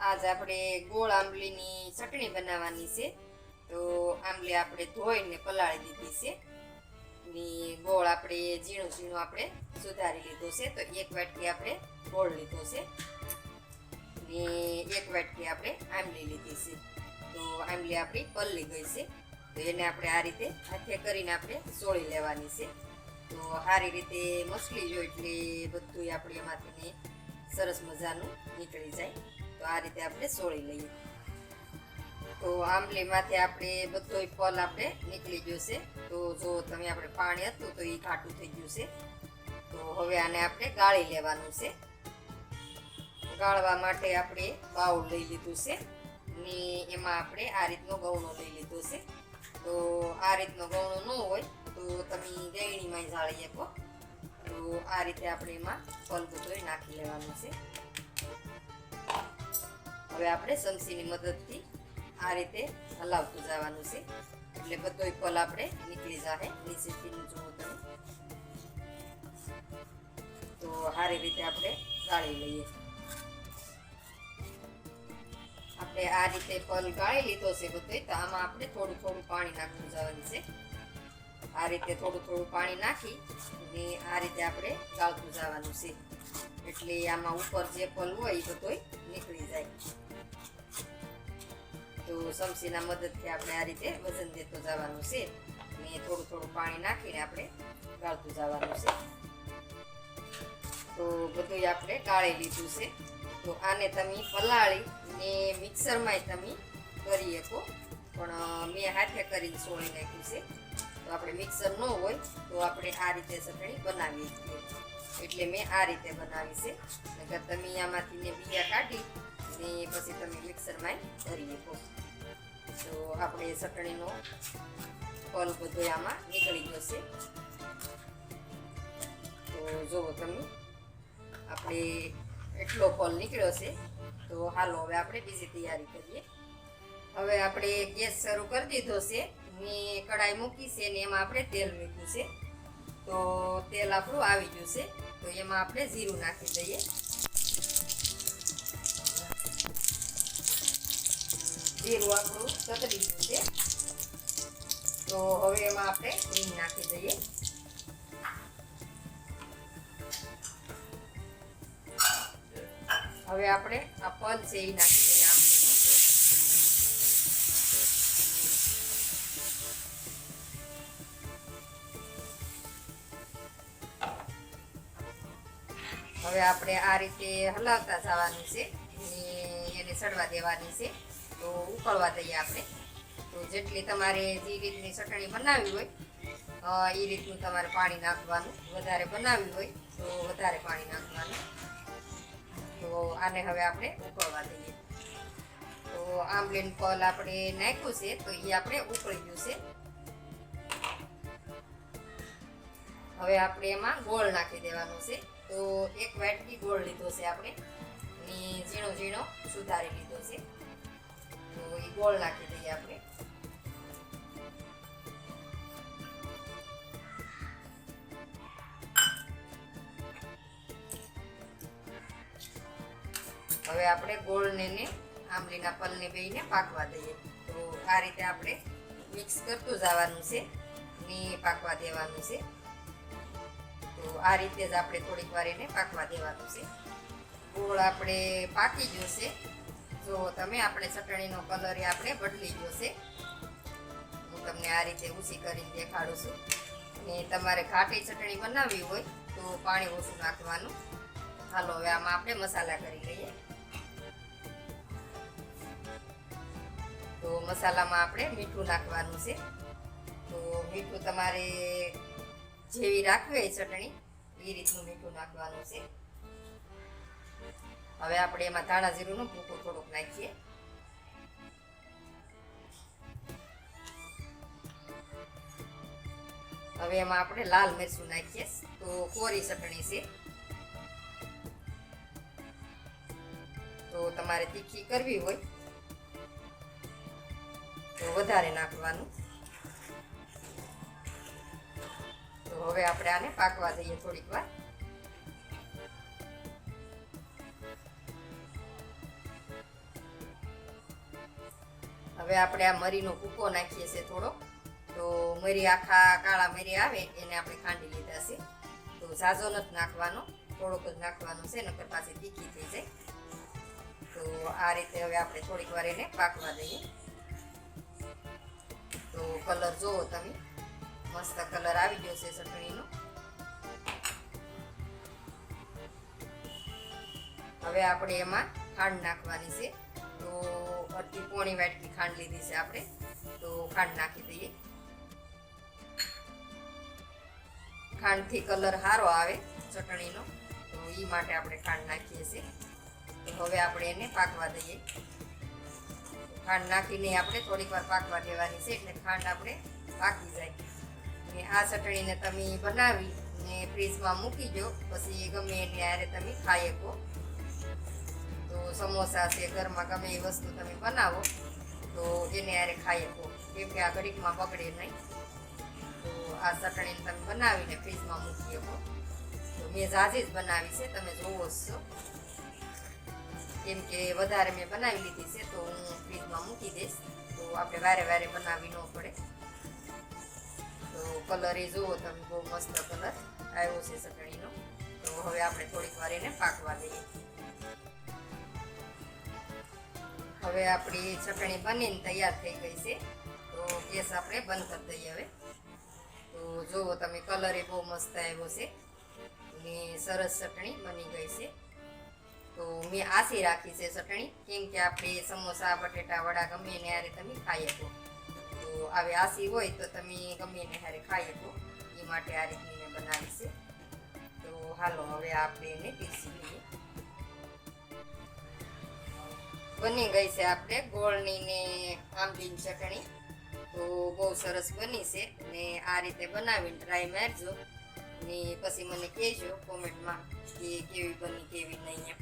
આજ આપણે ગોળ આંબલીની ચટણી બનાવવાની છે। તો આંબલી આપણે ધોઈને પલાળી દીધી છે ને ગોળ આપણે ઝીણું ઝીણું આપણે સુધારી લીધો છે। તો એક વાટકી આપણે ગોળ લીધો છે ને એક વાટકી આપણે આંબલી લીધી છે। તો આંબલી આપણી પલળી ગઈ છે, તો એને આપણે આ રીતે હાથે કરીને આપણે સોળી લેવાની છે। તો સારી રીતે મસળી જો એટલે બધું આપણે એમાંથી સરસ મજાનું નીકળી જાય। તો આ રીતે આપણે સોળી લઈએ। તો આંબલીમાંથી આપણે બધો પલ આપણે નીકળી ગયો છે। તો જો તમે આપણે પાણી હતું તો એ ઘાટું થઈ ગયું છે। તો હવે આને આપણે ગાળી લેવાનું છે। ગાળવા માટે આપણે બાઉલ લઈ લીધું છે ને એમાં આપણે આ રીતનો ગવણો લઈ લીધો છે। તો આ રીતનો ગવણો ન હોય તો તમે ગળણીમાં જાળી શકો। તો આ રીતે આપણે એમાં પલ બધો નાખી લેવાનું છે। હવે આપણે ચમચીની મદદથી આ રીતે હલાવતું જવાનું છે, એટલે બધોય પલ આપણે નીકળી જાય નીચેથી જુઓ તમે। તો સારી રીતે આપણે ગાળી લઈએ। આપણે આ રીતે પલ ગાળી લીધો છે બધોય, તો આમાં આપણે થોડું થોડું પાણી નાખતું જવાનું છે। આ રીતે થોડું થોડું પાણી નાખી અને આ રીતે આપણે ગાળતું જવાનું છે, એટલે આમાં ઉપર જે પલ હોય એ બધોય નીકળી જાય। તો ચમચીના મદદથી આપણે આ રીતે વજન દેતો જવાનું છે ને થોડું થોડું પાણી નાખીને આપણે ગાળતું જવાનું છે। તો બધું આપણે ગાળી લીધું છે। તો આને તમે પલાળી ને મિક્સરમાં તમે કરી શકો, પણ મેં હાથે કરીને સોળી નાખ્યું છે। તો આપણે મિક્સર ન હોય તો આપણે આ રીતે ચટણી બનાવીએ છીએ, એટલે મેં આ રીતે બનાવી છે। નકર તમે આમાંથી ને બીયા કાઢી ને પછી તમે મિક્સરમાં કરી શકો। તો આપણે ચટણીનો પલ બધો આમાં નીકળી ગયો છે। તો જુઓ તમે આપણે એટલો પલ નીકળ્યો છે। તો હાલો હવે આપણે બીજી તૈયારી કરીએ। હવે આપણે ગેસ શરૂ કરી દીધો છે ને કઢાઈ મૂકી છે ને એમાં આપણે તેલ મૂક્યું છે। તો તેલ આપણું આવી ગયું છે, તો એમાં આપણે જીરું નાખી દઈએ। જીરું આપણું તતરી ગયું છે, તો હવે એમાં આપણે હિંગ નાખી દઈએ। હવે આપણે આ પલ છે એ નાખી દઈએ આંબલીનો। હવે આપણે આ રીતે હલાવતા જવાનું છે ને એને સડવા દેવાની છે। તો ઉકળવા દઈએ આપણે। તો જેટલી તમારે જે રીતની ચટણી બનાવવી હોય એ રીતનું તમારે પાણી નાખવાનું। વધારે બનાવવી હોય તો વધારે પાણી નાખવાનું। તો આને હવે આપણે ઉકળવા દઈએ। તો આંબલીનું પલ આપણે નાખ્યું છે, તો એ આપણે ઉકળી ગયું છે। હવે આપણે એમાં ગોળ નાખી દેવાનો છે। તો એક વાટકી ગોળ લીધો છે આપણે ને ઝીણો ઝીણો સુધારી લીધો છે। તો એ ગોળ નાખી દઈએ આપણે। હવે આપણે ગોળને ને આંબલીના પલને બેયને પાકવા દઈએ। તો આ રીતે આપણે મિક્સ કરતું જવાનું છે ને પાકવા દેવાનું છે। તો આ રીતે જ આપણે થોડીક વાર એને પાકવા દેવાનું છે। ગોળ આપણે પાકી ગયો છે, જો તમે આપણે ચટણીનો કલર એ આપણે બદલી ગયો છે। હું તમને આ રીતે ઊંચી કરીને દેખાડું છું। ને તમારે ઘાટી ચટણી બનાવવી હોય તો પાણી ઓછું નાખવાનું। હાલો હવે આમાં આપણે મસાલા કરી લઈએ। તો મસાલામાં આપણે મીઠું નાખવાનું છે। તો મીઠું તમારે જેવી રાખવી હોય ચટણી એ રીતનું મીઠું નાખવાનું છે। હવે આપણે એમાં ધાણા જીરુંનું ભૂકું થોડુંક નાખીએ। હવે એમાં આપણે લાલ મરચું નાખીએ। તો કોરી ચટણી છે, તો તમારે તીખી કરવી હોય તો વધારે નાખવાનું। તો હવે આપણે આને પાકવા દઈએ થોડીક વાર। હવે આપણે આ મરીનો ભૂકો નાખીએ છીએ થોડો. તો મરી આખા કાળા મરી આવે એને આપણે ખાંડી લીધા છે. તો ઝાઝો નથી નાખવાનો, થોડોક જ નાખવાનો છે, નકર પાછી તીખી થઈ જાય. તો આ રીતે હવે આપણે થોડીક વાર એને પાકવા દઈએ. તો કલર જોવો તમે, મસ્ત કલર આવી ગયો છે ચટણીનો. હવે આપણે એમાં ખાંડ નાખવાની છે. તો અડધી પોણી વાટકી ખાંડ લીધી છે આપણે. તો ખાંડ નાખી દઈએ. ખાંડથી કલર સારો આવે ચટણીનો, તો એ માટે આપણે ખાંડ નાખીએ છીએ. તો હવે આપણે એને પાકવા દઈએ. ખાંડ નાખીને આપણે થોડીક વાર પાકવા દેવાની છે, એટલે ખાંડ આપણે પાકી જાય. અને આ ચટણીને તમે બનાવી ને ફ્રીજમાં મૂકી દો, પછી ગમે એની હારે તમે ખાઈ શકો. તો સમોસા છે, ઘરમાં ગમે એ વસ્તુ તમે બનાવો તો એને હારે ખાઈ શકો, કેમ કે આ ઘડીકમાં બગડે નહીં. તો આ ચટણીને તમે બનાવીને ફ્રીજમાં મૂકી શકો. તો મેં ઝાઝી જ બનાવી છે, તમે જોવો જ છો. કેમ કે વધારે મેં બનાવી લીધી છે, તો હું ફ્રીજમાં મૂકી દઈશ. તો આપણે વારે વારે બનાવી ન પડે. તો કલર એ જુઓ તમે, બહુ મસ્ત કલર આવ્યો છે ચટણીનો. તો હવે આપણે થોડીક વાર એને પાકવા દઈએ. હવે આપણી ચટણી બનીને તૈયાર થઈ ગઈ છે. તો ગેસ આપણે બંધ કરી દઈએ હવે. તો જુઓ તમે, કલર એ બહુ મસ્ત આવ્યો છે ને સરસ ચટણી બની ગઈ છે. તો મેં આસી રાખી છે ચટણી, કેમ કે આપણે સમોસા, બટેટા વડા ગમે એને હારે તમે ખાઈ શકો. તો આવી આસી હોય તો તમે ગમે એને હારે ખાઈ શકો, એ માટે આ રીતની મેં બનાવી છે. તો હાલો હવે આપણે એને પીસી લઈએ. બની ગઈ છે આપણે ગોળની ને આંબલીની ચટણી. તો બહુ સરસ બની છે ને આ રીતે બનાવીને ટ્રાય મારજો ને પછી મને કહેજો કોમેન્ટમાં કે કેવી બની કેવી નહીં એમ.